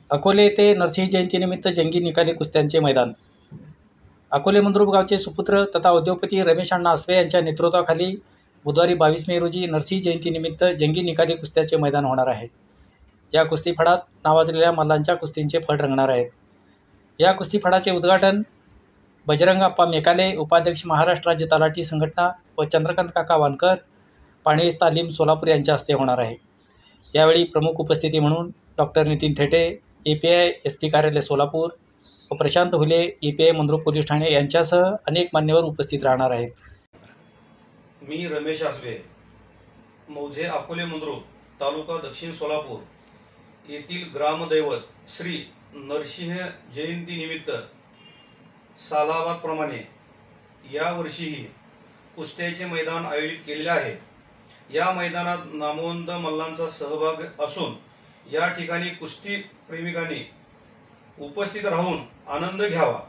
अकोले येथे नरसिंह जयंतीनिमित्त जंगी निकाली कुस्त्यांचे मैदान. अकोले मंद्रुप गावचे सुपुत्र तथा उद्योगपती रमेश अण्णा आसवे यांच्या नेतृत्वाखाली बुधवारी 22 मे रोजी नरसिंह जयंतीनिमित्त जंगी निकाली कुस्त्याचे मैदान होणार आहे. या कुस्तीफडात नावाजलेल्या मल्लांच्या कुस्तींचे फड रंगणार आहेत. या कुस्तीफडाचे उद्घाटन बजरंग अप्पा मेकाले, उपाध्यक्ष महाराष्ट्र राज्य तलाठी संघटना व चंद्रकांत काका वानकर, पाणीस तालीम सोलापूर यांच्या हस्ते होणार आहे. यावेळी प्रमुख उपस्थिती म्हणून doctor Nitin Thete, API SP कार्यालय सोलापूर व प्रशांत हुले, API मंद्रुप पोलीस ठाणे यांच्यासह अनेक मान्यवर उपस्थित राहणार आहेत. मी रमेश आसवे, मौजे अकोले मंद्रुप तालुका दक्षिण सोलापूर येथील ग्रामदैवत श्री नरसिंह जयंतीनिमित्त सालाबादप्रमाणे यावर्षीही कुस्त्याचे मैदान आयोजित केलेले आहे. या मैदानात नामवंत मल्लांचा सहभाग असून या ठिकाणी कुस्ती प्रेमिकांनी उपस्थित राहून आनंद घ्यावा